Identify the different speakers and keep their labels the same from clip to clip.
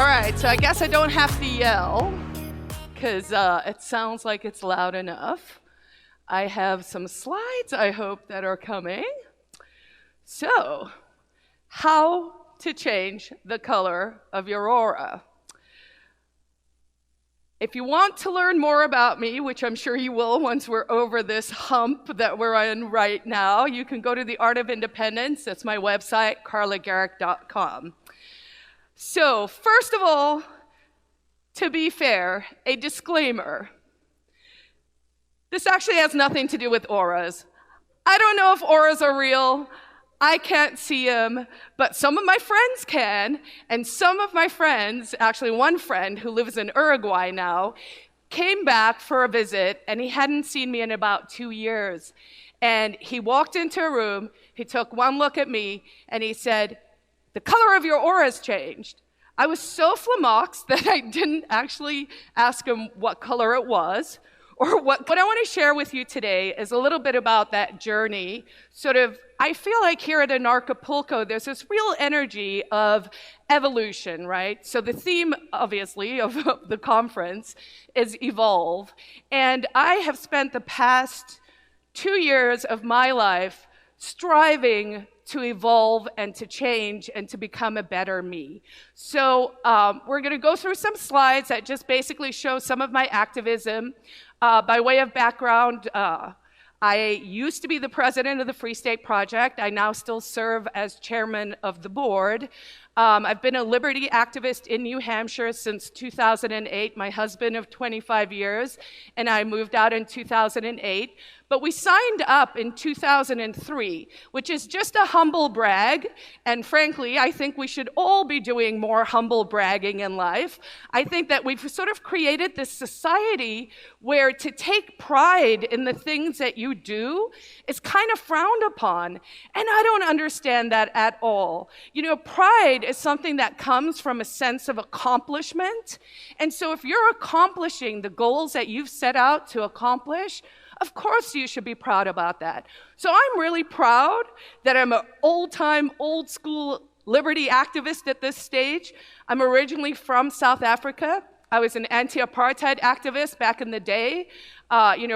Speaker 1: All right, so I guess I don't have to yell because it sounds like it's loud enough. I have some slides, I hope, that are coming. So, how to change the color of your aura. If you want to learn more about me, which I'm sure you will once we're over this hump that we're in right now, you can go to The Art of Independence. That's my website, carlagericke.com. So, first of all, to be fair, a disclaimer. This actually has nothing to do with auras. I don't know if auras are real. I can't see them, but some of my friends can, and some of my friends, actually one friend who lives in Uruguay now, came back for a visit, and he hadn't seen me in about 2 years. And he walked into a room, he took one look at me, and he said, "The color of your aura has changed." I was so flummoxed that I didn't actually ask him what color it was, or what I want to share with you today is a little bit about that journey. I feel like here at Anarchapulco, there's this real energy of evolution, right? So the theme, obviously, of the conference is evolve. And I have spent the past 2 years of my life striving to evolve and to change and to become a better me. So we're going to go through some slides that just basically show some of my activism. By way of background, I used to be the president of the Free State Project. I now still serve as chairman of the board. I've been a liberty activist in New Hampshire since 2008, my husband of 25 years, and I moved out in 2008. But we signed up in 2003, which is just a humble brag. And frankly, I think we should all be doing more humble bragging in life. I think that we've sort of created this society where to take pride in the things that you do is kind of frowned upon. And I don't understand that at all. You know, pride is something that comes from a sense of accomplishment. And so if you're accomplishing the goals that you've set out to accomplish, of course you should be proud about that. So I'm really proud that I'm an old-time, old-school liberty activist at this stage. I'm originally from South Africa. I was an anti-apartheid activist back in the day.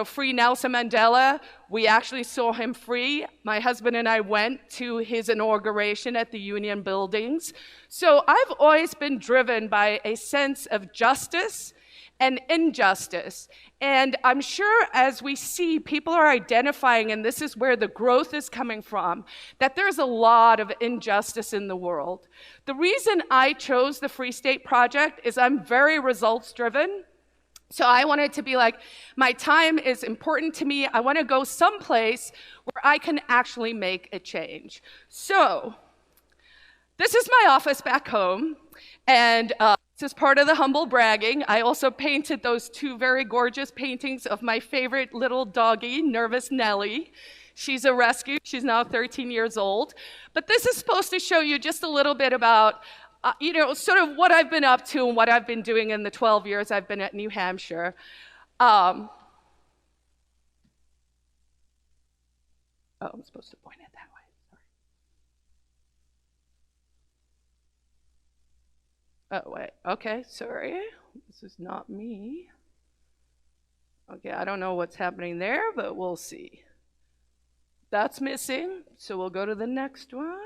Speaker 1: Free Nelson Mandela. We actually saw him free. My husband and I went to his inauguration at the Union buildings. So I've always been driven by a sense of justice and injustice. And I'm sure as we see, people are identifying, and this is where the growth is coming from, that there's a lot of injustice in the world. The reason I chose the Free State Project is I'm very results driven. So I wanted to be like, my time is important to me. I want to go someplace where I can actually make a change. So this is my office back home, and this is part of the humble bragging. I also painted those 2 very gorgeous paintings of my favorite little doggie, Nervous Nellie. She's a rescue. She's now 13 years old. But this is supposed to show you just a little bit about, sort of what I've been up to and what I've been doing in the 12 years I've been at New Hampshire. I'm supposed to point it that way. Oh, wait, okay, sorry. This is not me. Okay, I don't know what's happening there, but we'll see. That's missing, so we'll go to the next one.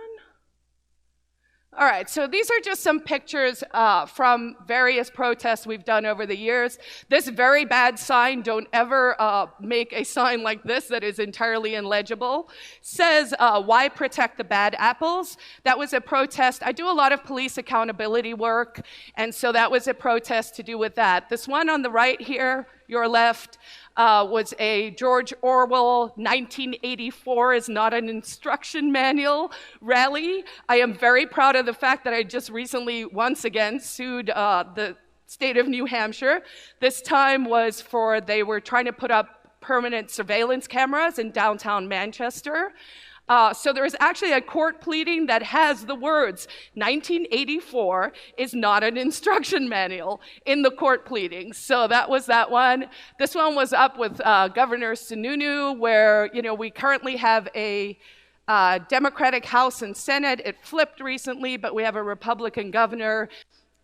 Speaker 1: All right, so these are just some pictures from various protests we've done over the years. This very bad sign, don't ever make a sign like this that is entirely illegible, says, "Why protect the bad apples?" That was a protest. I do a lot of police accountability work, and so that was a protest to do with that. This one on the right here, your left, was a George Orwell 1984 is not an instruction manual rally. I am very proud of the fact that I just recently once again sued the state of New Hampshire. This time was they were trying to put up permanent surveillance cameras in downtown Manchester. So there is actually a court pleading that has the words 1984 is not an instruction manual in the court pleading. So that was that one. This one was up with Governor Sununu, where we currently have a Democratic House and Senate. It flipped recently, but we have a Republican governor.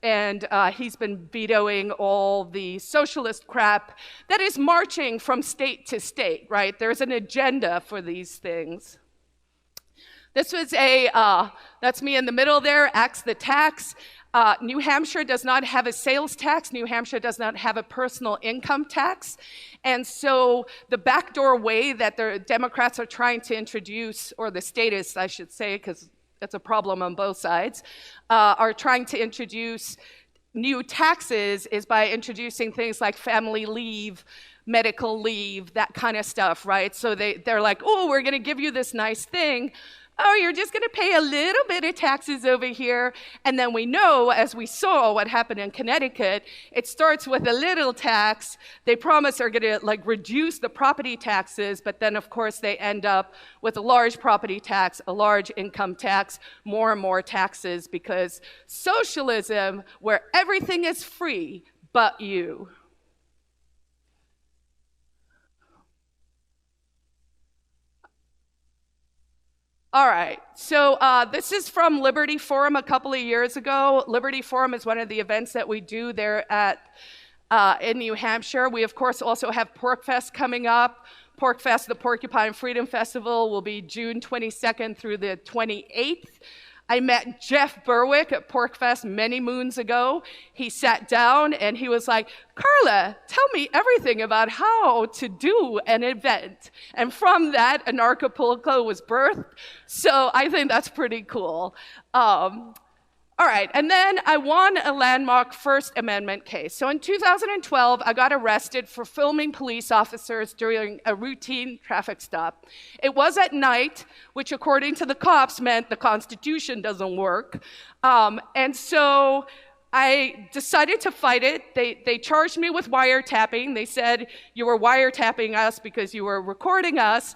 Speaker 1: and he's been vetoing all the socialist crap that is marching from state to state, right? There's an agenda for these things. This was that's me in the middle there, Axe the Tax. New Hampshire does not have a sales tax. New Hampshire does not have a personal income tax. And so the backdoor way that the Democrats are trying to introduce, or the statists, I should say, because it's a problem on both sides, are trying to introduce new taxes is by introducing things like family leave, medical leave, that kind of stuff, right? So they're like, oh, we're going to give you this nice thing. Oh, you're just going to pay a little bit of taxes over here. And then we know, as we saw what happened in Connecticut, it starts with a little tax. They promise they're going to reduce the property taxes, but then of course they end up with a large property tax, a large income tax, more and more taxes, because socialism, where everything is free but you. All right, so this is from Liberty Forum a couple of years ago. Liberty Forum is one of the events that we do there in New Hampshire. We, of course, also have PorcFest coming up. PorcFest, the Porcupine Freedom Festival, will be June 22nd through the 28th. I met Jeff Berwick at PorcFest many moons ago. He sat down and he was like, Carla, tell me everything about how to do an event. And from that, Anarchapulco was birthed. So I think that's pretty cool. All right, and then I won a landmark First Amendment case. So in 2012, I got arrested for filming police officers during a routine traffic stop. It was at night, which according to the cops meant the Constitution doesn't work. And so I decided to fight it. They charged me with wiretapping. They said, you were wiretapping us because you were recording us.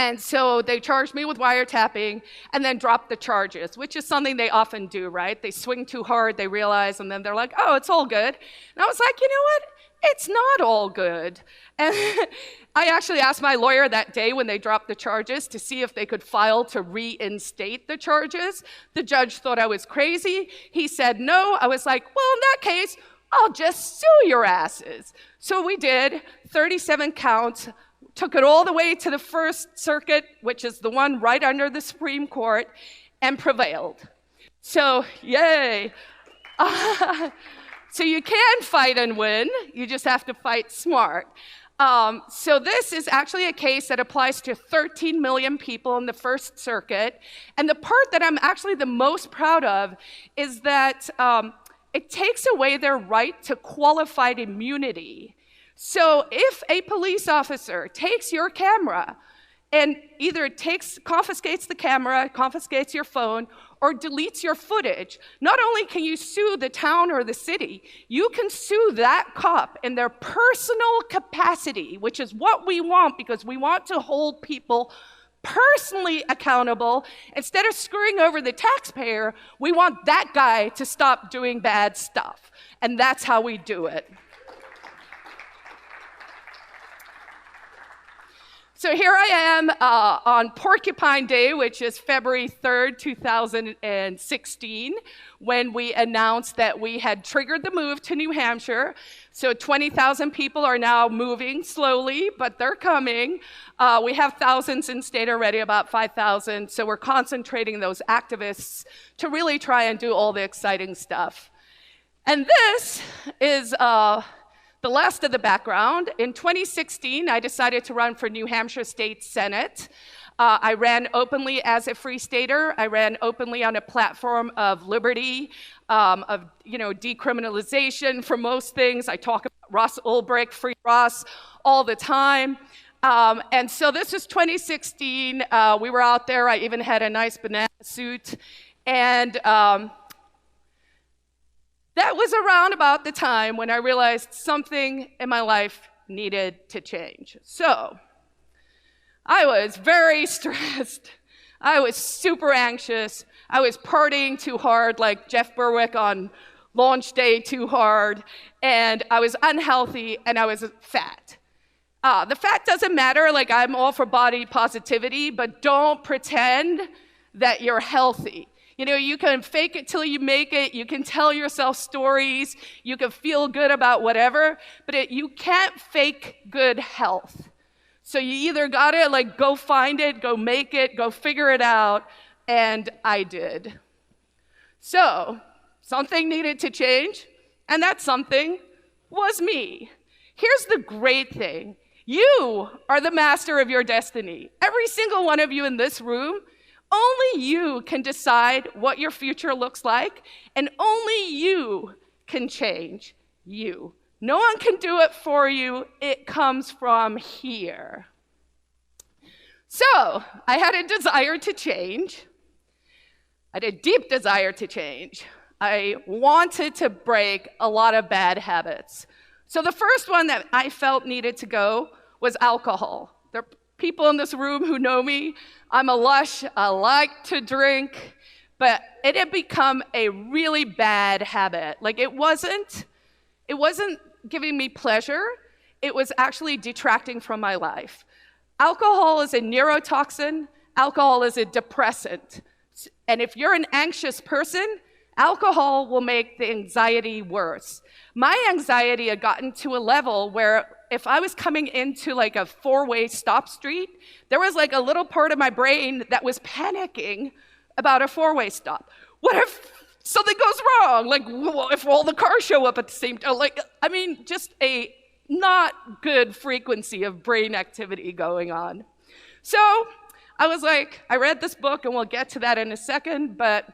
Speaker 1: And so they charged me with wiretapping and then dropped the charges, which is something they often do, right? They swing too hard, they realize, and then they're like, oh, it's all good. And I was like, you know what? It's not all good. And I actually asked my lawyer that day when they dropped the charges to see if they could file to reinstate the charges. The judge thought I was crazy. He said no. I was like, well, in that case, I'll just sue your asses. So we did, 37 counts. Took it all the way to the First Circuit, which is the one right under the Supreme Court, and prevailed. So, yay. So you can fight and win, you just have to fight smart. So this is actually a case that applies to 13 million people in the First Circuit, and the part that I'm actually the most proud of is that it takes away their right to qualified immunity. So if a police officer takes your camera and either confiscates the camera, confiscates your phone, or deletes your footage, not only can you sue the town or the city, you can sue that cop in their personal capacity, which is what we want, because we want to hold people personally accountable. Instead of screwing over the taxpayer, we want that guy to stop doing bad stuff. And that's how we do it. So here I am on Porcupine Day, which is February 3rd, 2016, when we announced that we had triggered the move to New Hampshire. So 20,000 people are now moving slowly, but they're coming. We have thousands in state already, about 5,000. So we're concentrating those activists to really try and do all the exciting stuff. And this is the last of the background. In 2016, I decided to run for New Hampshire State Senate. I ran openly as a free stater. I ran openly on a platform of liberty, of decriminalization for most things. I talk about Ross Ulbricht, Free Ross, all the time. And so this was 2016. We were out there. I even had a nice banana suit. And that was around about the time when I realized something in my life needed to change. So I was very stressed. I was super anxious. I was partying too hard, like Jeff Berwick on launch day too hard. And I was unhealthy and I was fat. The fat doesn't matter, like I'm all for body positivity, but don't pretend that you're healthy. You know, you can fake it till you make it. You can tell yourself stories. You can feel good about whatever, but you can't fake good health. So you either gotta like go find it, go make it, go figure it out, and I did. So something needed to change, and that something was me. Here's the great thing. You are the master of your destiny. Every single one of you in this room, only you can decide what your future looks like, and only you can change you. No one can do it for you. It comes from here. So I had a desire to change. I had a deep desire to change. I wanted to break a lot of bad habits. So the first one that I felt needed to go was alcohol. There are people in this room who know me. I'm a lush, I like to drink, but it had become a really bad habit. Like it wasn't giving me pleasure, it was actually detracting from my life. Alcohol is a neurotoxin, alcohol is a depressant. And if you're an anxious person, alcohol will make the anxiety worse. My anxiety had gotten to a level where if I was coming into like a four-way stop street, there was like a little part of my brain that was panicking about a four-way stop. What if something goes wrong? Like, if all the cars show up at the same time? Like, I mean, just a not good frequency of brain activity going on. So I was like, I read this book, and we'll get to that in a second, but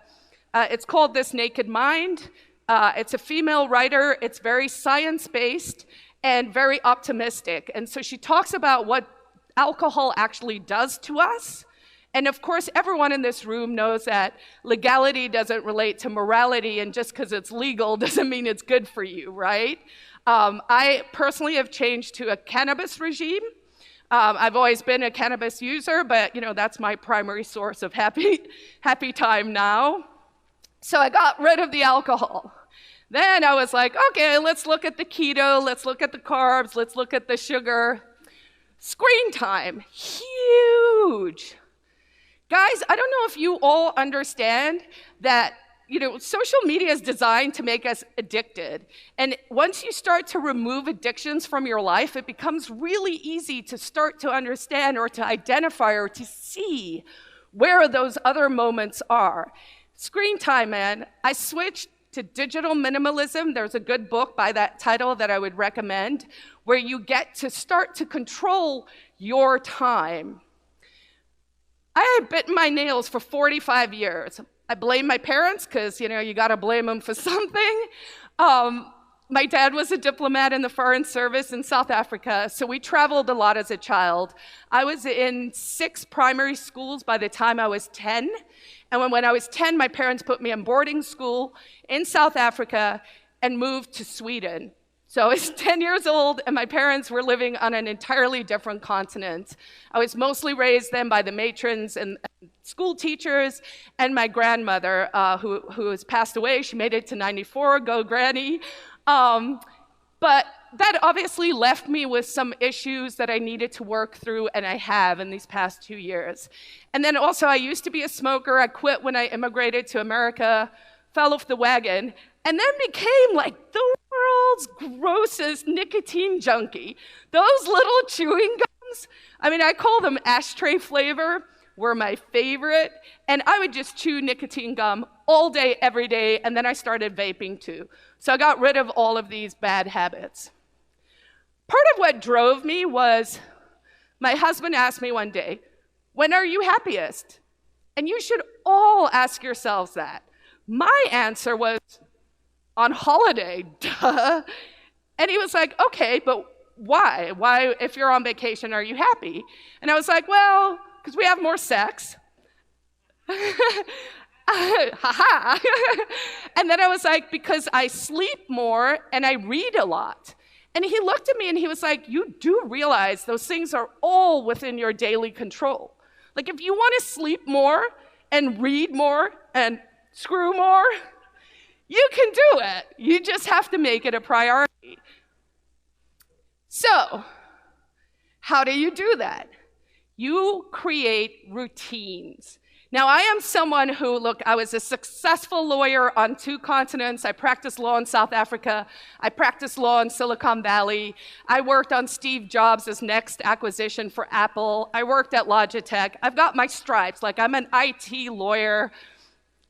Speaker 1: it's called This Naked Mind. It's a female writer. It's very science-based and very optimistic. And so she talks about what alcohol actually does to us. And of course, everyone in this room knows that legality doesn't relate to morality, and just because it's legal doesn't mean it's good for you, right? I personally have changed to a cannabis regime. I've always been a cannabis user, but you know, that's my primary source of happy time now. So I got rid of the alcohol. Then I was like, okay, let's look at the keto, let's look at the carbs, let's look at the sugar. Screen time, huge. Guys, I don't know if you all understand that, you know, social media is designed to make us addicted. And once you start to remove addictions from your life, it becomes really easy to start to understand or to identify or to see where those other moments are. Screen time, man. I switched to digital minimalism. There's a good book by that title that I would recommend, where you get to start to control your time. I had bitten my nails for 45 years. I blame my parents, because, you know, you gotta blame them for something. My dad was a diplomat in the Foreign Service in South Africa, so we traveled a lot as a child. I was in 6 primary schools by the time I was 10. And when I was 10, my parents put me in boarding school in South Africa and moved to Sweden. So I was 10 years old, and my parents were living on an entirely different continent. I was mostly raised then by the matrons and school teachers and my grandmother, who has passed away. She made it to 94, go granny. But that obviously left me with some issues that I needed to work through, and I have in these past 2 years. And then also, I used to be a smoker. I quit when I immigrated to America, fell off the wagon, and then became like the world's grossest nicotine junkie. Those little chewing gums, I mean, I call them ashtray flavor, were my favorite, and I would just chew nicotine gum all day, every day, and then I started vaping too. So I got rid of all of these bad habits. Part of what drove me was my husband asked me one day, when are you happiest? And you should all ask yourselves that. My answer was, on holiday, duh. And he was like, okay, but why? Why, if you're on vacation, are you happy? And I was like, well, because we have more sex. Ha-ha. And then I was like, because I sleep more and I read a lot. And he looked at me and he was like, you do realize those things are all within your daily control. Like, if you want to sleep more and read more and screw more, you can do it. You just have to make it a priority. So, how do you do that? You create routines. Now, I am someone who, look, I was a successful lawyer on 2 continents. I practiced law in South Africa. I practiced law in Silicon Valley. I worked on Steve Jobs' next acquisition for Apple. I worked at Logitech. I've got my stripes. Like, I'm an IT lawyer.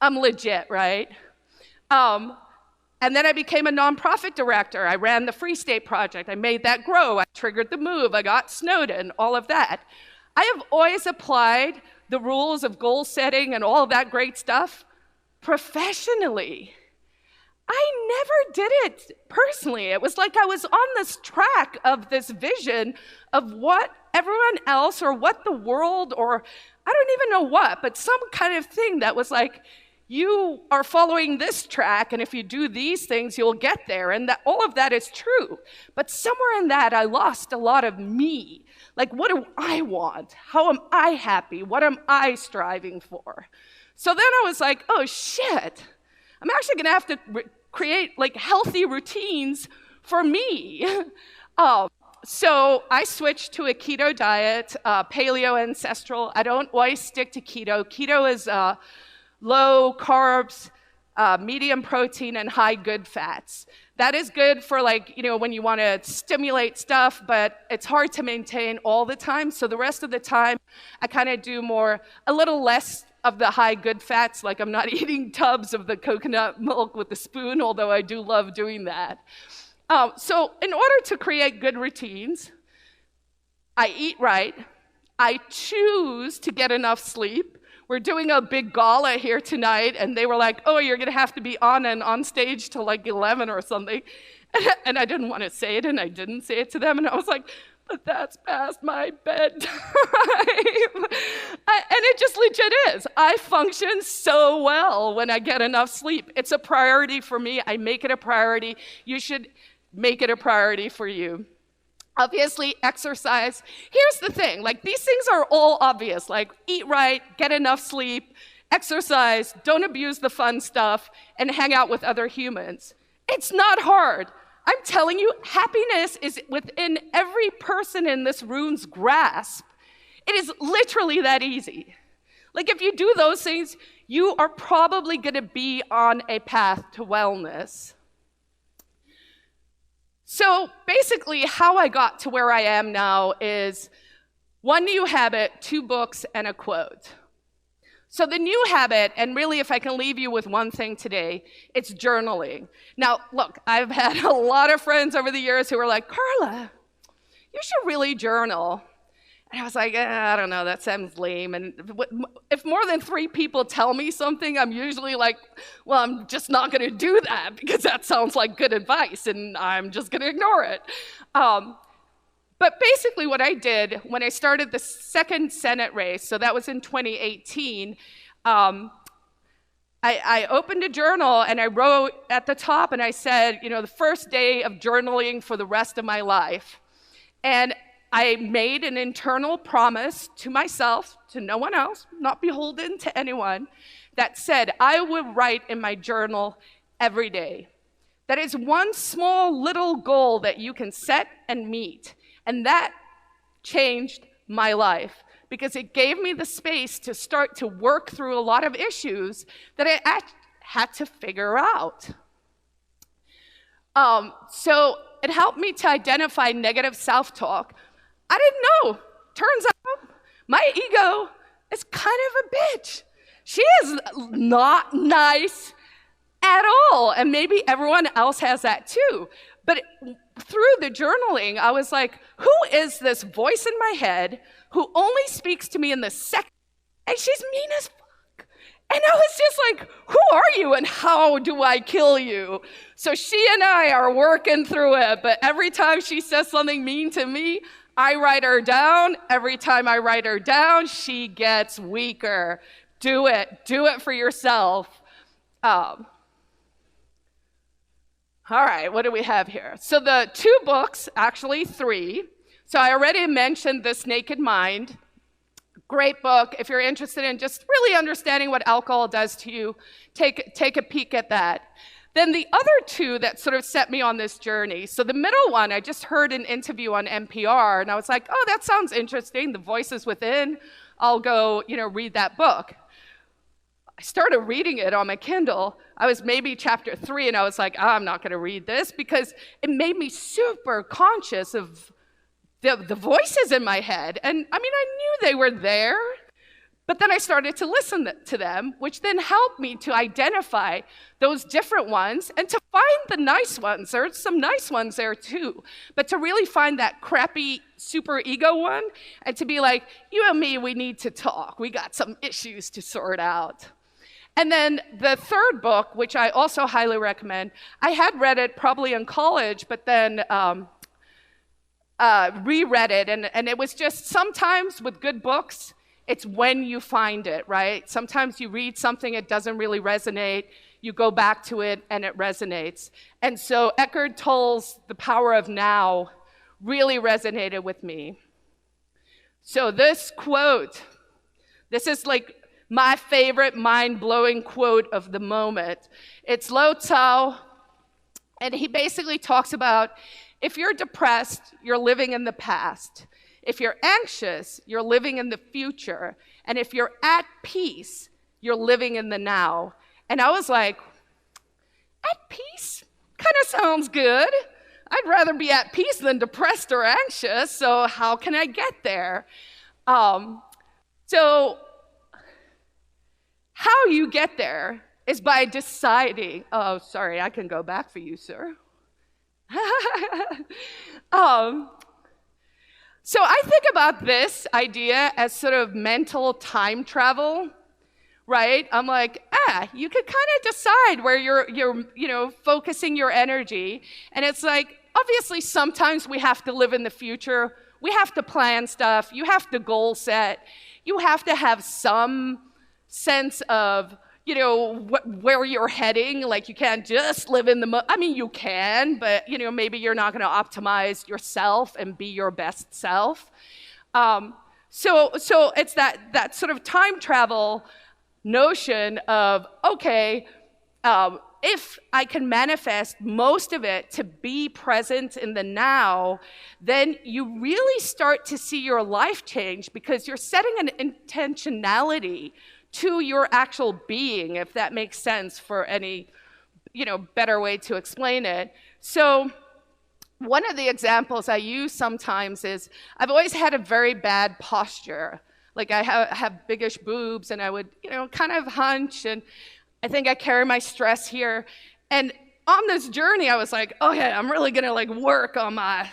Speaker 1: I'm legit, right? And then I became a nonprofit director. I ran the Free State Project. I made that grow. I triggered the move. I got Snowden, all of that. I have always applied the rules of goal setting and all of that great stuff professionally. I never did it personally. It was like I was on this track of this vision of what everyone else or what the world or I don't even know what, but some kind of thing that was like, you are following this track, and if you do these things, you'll get there. And that, all of that is true. But somewhere in that, I lost a lot of me. Like, what do I want? How am I happy? What am I striving for? So then I was like, oh, shit. I'm actually going to have to create, like, healthy routines for me. So I switched to a keto diet, paleo ancestral. I don't always stick to keto. Keto is low carbs, medium protein, and high good fats. That is good for, like, you know, when you want to stimulate stuff, but it's hard to maintain all the time. So the rest of the time, I kind of do a little less of the high good fats. Like, I'm not eating tubs of the coconut milk with a spoon, although I do love doing that. So in order to create good routines, I eat right. I choose to get enough sleep. We're doing a big gala here tonight, and they were like, oh, you're going to have to be on stage till like 11 or something. And I didn't want to say it, and I didn't say it to them. And I was like, but that's past my bedtime. And it just legit is. I function so well when I get enough sleep. It's a priority for me. I make it a priority. You should make it a priority for you. Obviously, exercise. Here's the thing, like, these things are all obvious, like eat right, get enough sleep, exercise, don't abuse the fun stuff, and hang out with other humans. It's not hard. I'm telling you, happiness is within every person in this room's grasp. It is literally that easy. Like, if you do those things, you are probably going to be on a path to wellness. So basically, how I got to where I am now is 1 new habit, 2 books, and a quote. So the new habit, and really if I can leave you with one thing today, it's journaling. Now, look, I've had a lot of friends over the years who were like, Carla, you should really journal. And I was like, I don't know, that sounds lame. And if more than 3 people tell me something, I'm usually like, well, I'm just not going to do that because that sounds like good advice, and I'm just going to ignore it. But basically what I did when I started the second Senate race, so that was in 2018, I opened a journal and I wrote at the top and I said, you know, the first day of journaling for the rest of my life. And I made an internal promise to myself, to no one else, not beholden to anyone, that said I would write in my journal every day. That is one small little goal that you can set and meet. And that changed my life because it gave me the space to start to work through a lot of issues that I had to figure out. So it helped me to identify negative self-talk. I didn't know. Turns out my ego is kind of a bitch. She is not nice at all. And maybe everyone else has that too. But through the journaling, I was like, who is this voice in my head who only speaks to me in the second, and she's mean as fuck. And I was just like, who are you and how do I kill you? So she and I are working through it, but every time she says something mean to me, I write her down. Every time I write her down, she gets weaker. Do it for yourself. All right, what do we have here? So the 2 books, actually 3. So I already mentioned This Naked Mind. Great book. If you're interested in just really understanding what alcohol does to you, take a peek at that. Then the other 2 that sort of set me on this journey. So the middle one, I just heard an interview on NPR, and I was like, oh, that sounds interesting. The Voices Within. I'll go, read that book. I started reading it on my Kindle. I was maybe chapter 3, and I was like, oh, I'm not going to read this, because it made me super conscious of the voices in my head. And I mean, I knew they were there, but then I started to listen to them, which then helped me to identify those different ones and to find the nice ones. There's some nice ones there too, but to really find that crappy super ego one and to be like, you and me, we need to talk. We got some issues to sort out. And then the third book, which I also highly recommend, I had read it probably in college, but then reread it, and it was just sometimes with good books, it's when you find it, right? Sometimes you read something, it doesn't really resonate, you go back to it, and it resonates. And so Eckhart Tolle's The Power of Now really resonated with me. So this quote, this is like my favorite mind-blowing quote of the moment. It's Lao Tzu, and he basically talks about, if you're depressed, you're living in the past. If you're anxious, you're living in the future. And if you're at peace, you're living in the now. And I was like, at peace? Kind of sounds good. I'd rather be at peace than depressed or anxious, so how can I get there? So how you get there is by deciding, oh, sorry, I can go back for you, sir. So I think about this idea as sort of mental time travel, right? I'm like, you could kind of decide where you're focusing your energy. And it's like, obviously, sometimes we have to live in the future. We have to plan stuff. You have to goal set. You have to have some sense of, where you're heading. Like, you can't just live in the I mean, you can, but, maybe you're not going to optimize yourself and be your best self. So it's that sort of time travel notion of, okay, if I can manifest most of it to be present in the now, then you really start to see your life change, because you're setting an intentionality to your actual being, if that makes sense for any, better way to explain it. So one of the examples I use sometimes is, I've always had a very bad posture. Like, I have biggish boobs, and I would, kind of hunch, and I think I carry my stress here. And on this journey, I was like, okay, I'm really gonna work on my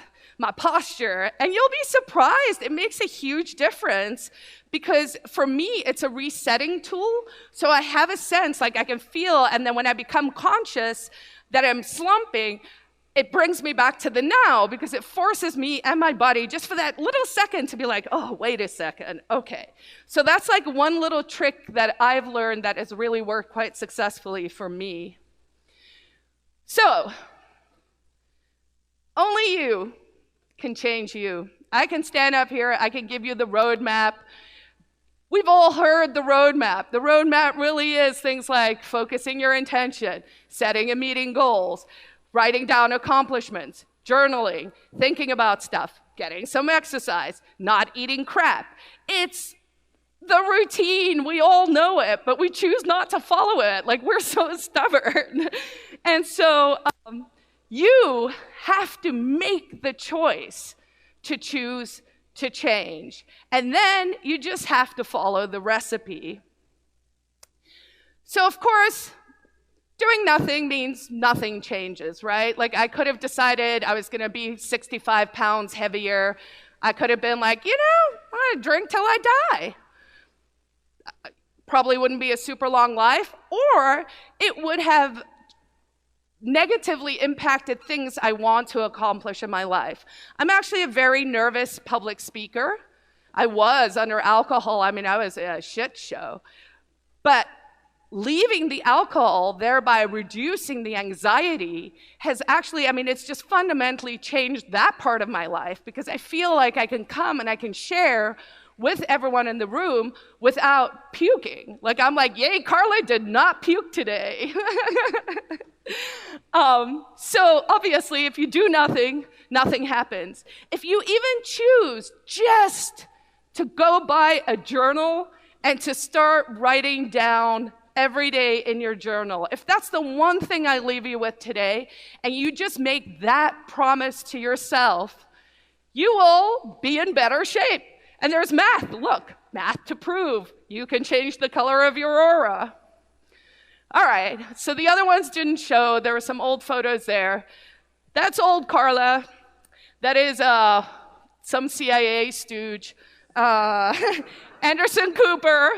Speaker 1: posture. And you'll be surprised, it makes a huge difference, because for me, it's a resetting tool. So I have a sense, I can feel, and then when I become conscious that I'm slumping, it brings me back to the now, because it forces me and my body just for that little second to be like, oh, wait a second, okay. So that's one little trick that I've learned that has really worked quite successfully for me. So, only you can change you. I can stand up here, I can give you the roadmap. We've all heard the roadmap. The roadmap really is things like focusing your intention, setting and meeting goals, writing down accomplishments, journaling, thinking about stuff, getting some exercise, not eating crap. It's the routine. We all know it, but we choose not to follow it. We're so stubborn. And so you have to make the choice to choose to change. And then you just have to follow the recipe. So of course, doing nothing means nothing changes, right? I could have decided I was gonna be 65 pounds heavier. I could have been like, I'm gonna drink till I die. Probably wouldn't be a super long life, or it would have negatively impacted things I want to accomplish in my life. I'm actually a very nervous public speaker. I was under alcohol. I was a shit show. But leaving the alcohol, thereby reducing the anxiety, has actually, it's just fundamentally changed that part of my life, because I feel like I can come and I can share with everyone in the room without puking. I'm like, yay, Carla did not puke today. So obviously, if you do nothing, nothing happens. If you even choose just to go buy a journal and to start writing down every day in your journal. If that's the one thing I leave you with today, and you just make that promise to yourself, you will be in better shape. And there's math. Look, math to prove you can change the color of your aura. All right, so the other ones didn't show. There were some old photos there. That's old Carla. That is some CIA stooge. Anderson Cooper.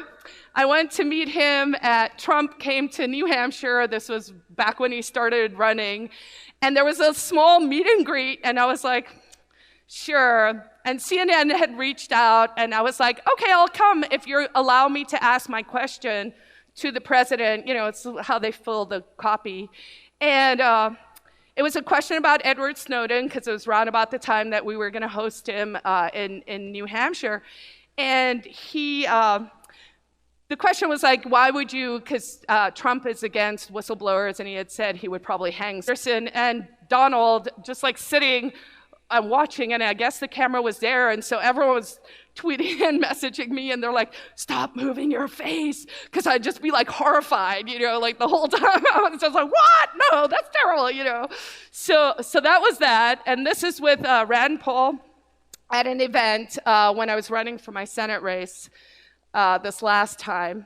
Speaker 1: I went to meet him at Trump came to New Hampshire. This was back when he started running. And there was a small meet and greet, and I was like, sure. And CNN had reached out, and I was like, okay, I'll come if you allow me to ask my question to the president. You know, it's how they fill the copy. And it was a question about Edward Snowden, because it was around about the time that we were going to host him in New Hampshire. And the question was like, why would you, because Trump is against whistleblowers, and he had said he would probably hang Anderson and Donald just like sitting and watching, and I guess the camera was there, and so everyone was tweeting and messaging me, and they're like, stop moving your face, because I'd just be like horrified, you know, like the whole time. I was just like, what? No, that's terrible, you know. So that was that, and this is with Rand Paul at an event when I was running for my Senate race this last time.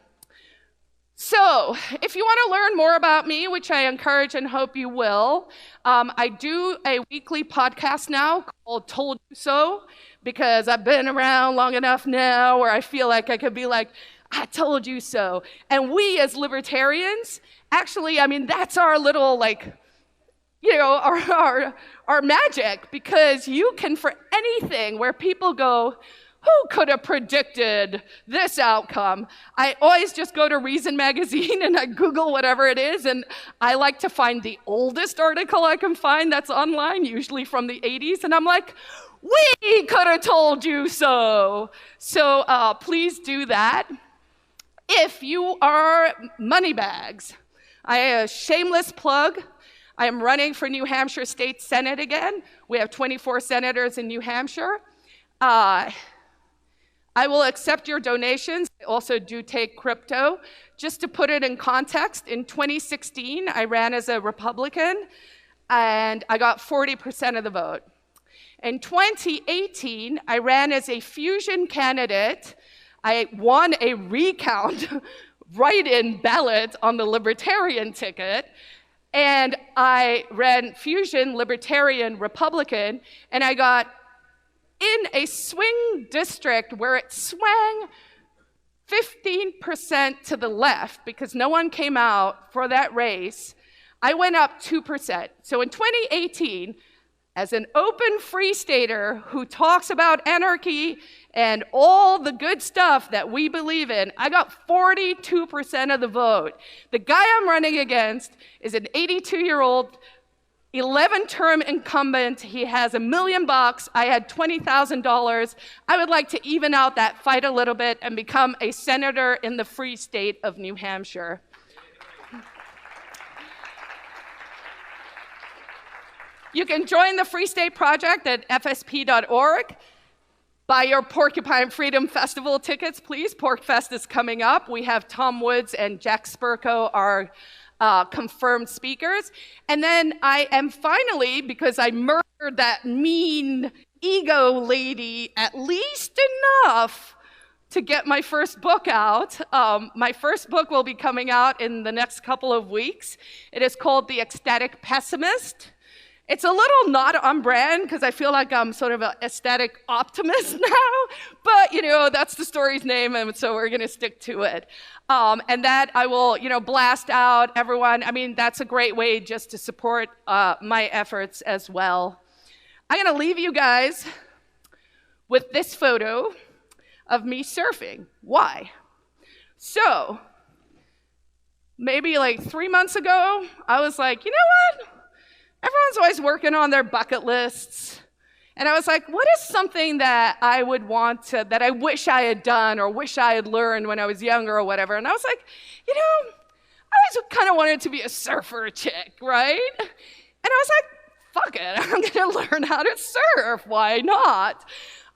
Speaker 1: So, if you want to learn more about me, which I encourage and hope you will, I do a weekly podcast now called Told You So, because I've been around long enough now where I feel like I could be like, I told you so. And we as libertarians, actually, I mean, that's our little, like, you know, our magic, because you can, for anything where people go, who could have predicted this outcome? I always just go to Reason Magazine and I Google whatever it is, and I like to find the oldest article I can find that's online, usually from the 80s, and I'm like, we could have told you so. So please do that. If you are moneybags, a shameless plug, I am running for New Hampshire State Senate again. We have 24 senators in New Hampshire. I will accept your donations. I also do take crypto. Just to put it in context, in 2016, I ran as a Republican, and I got 40% of the vote. In 2018, I ran as a fusion candidate. I won a recount write-in ballot on the Libertarian ticket, and I ran fusion Libertarian Republican, and I got in a swing district where it swung 15% to the left because no one came out for that race, I went up 2%. So in 2018, as an open free stater who talks about anarchy and all the good stuff that we believe in, I got 42% of the vote. The guy I'm running against is an 82-year-old 11-term incumbent. He has $1 million. I had $20,000. I would like to even out that fight a little bit and become a senator in the free state of New Hampshire. You can join the Free State Project at fsp.org. Buy your Porcupine Freedom Festival tickets, please. PorcFest is coming up. We have Tom Woods and Jack Spurko, our confirmed speakers. And then I am finally, because I murdered that mean ego lady at least enough to get my first book out. My first book will be coming out in the next couple of weeks. It is called The Ecstatic Pessimist. It's a little not on brand because I feel like I'm sort of an ecstatic optimist now, but you know, that's the story's name, and so we're gonna stick to it. And that I will, you know, blast out everyone. I mean, that's a great way just to support my efforts as well. I'm gonna leave you guys with this photo of me surfing. Why? So, maybe like 3 months ago, I was like, you know what? Everyone's always working on their bucket lists. And I was like, what is something that I would want to, that I wish I had done or wish I had learned when I was younger or whatever? And I was like, you know, I always kind of wanted to be a surfer chick, right? And I was like, fuck it, I'm gonna learn how to surf, why not?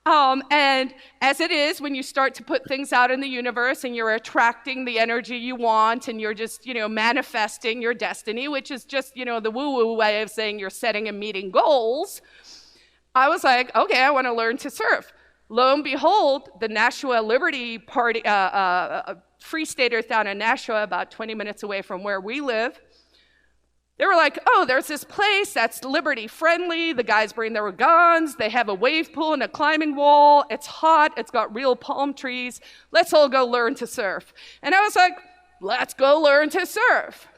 Speaker 1: And as it is, when you start to put things out in the universe and you're attracting the energy you want and you're just, manifesting your destiny, which is just, the woo-woo way of saying you're setting and meeting goals, I was like, okay, I want to learn to surf. Lo and behold, the Nashua Liberty Party, Free Staters down in Nashua, about 20 minutes away from where we live, they were like, oh, there's this place that's liberty friendly. The guys bring their guns. They have a wave pool and a climbing wall. It's hot. It's got real palm trees. Let's all go learn to surf. And I was like, let's go learn to surf.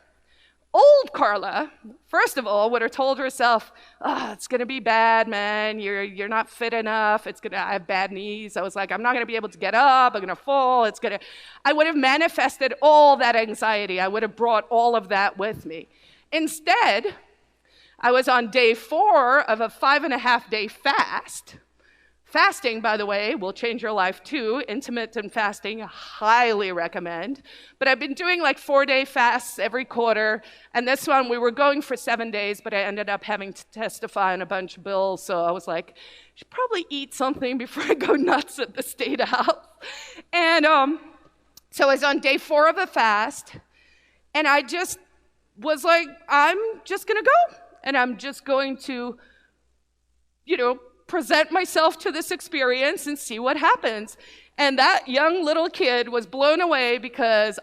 Speaker 1: Old Carla, first of all, would have told herself, oh, it's going to be bad, man. You're not fit enough. I have bad knees. I was like, I'm not going to be able to get up. I'm going to fall. I would have manifested all that anxiety. I would have brought all of that with me. Instead, I was on day 4 of a 5.5-day fast. Fasting, by the way, will change your life too. Intermittent fasting, highly recommend. But I've been doing like 4-day fasts every quarter. And this one, we were going for 7 days, but I ended up having to testify on a bunch of bills. So I was like, I should probably eat something before I go nuts at the State House. And so I was on day 4 of a fast. And I just was like, I'm just going to go. And I'm just going to, present myself to this experience and see what happens. And that young little kid was blown away because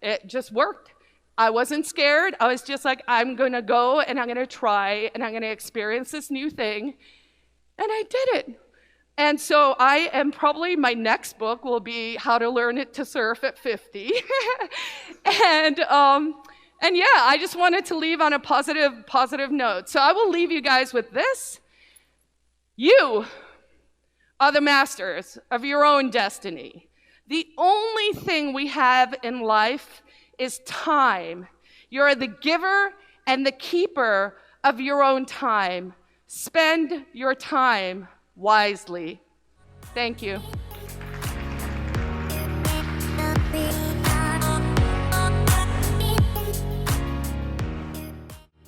Speaker 1: it just worked. I wasn't scared. I was just like, I'm going to go and I'm going to try and I'm going to experience this new thing. And I did it. And so my next book will be How to Learn It to Surf at 50. And yeah, I just wanted to leave on a positive note. So I will leave you guys with this. You are the masters of your own destiny. The only thing we have in life is time. You're the giver and the keeper of your own time. Spend your time wisely. Thank you.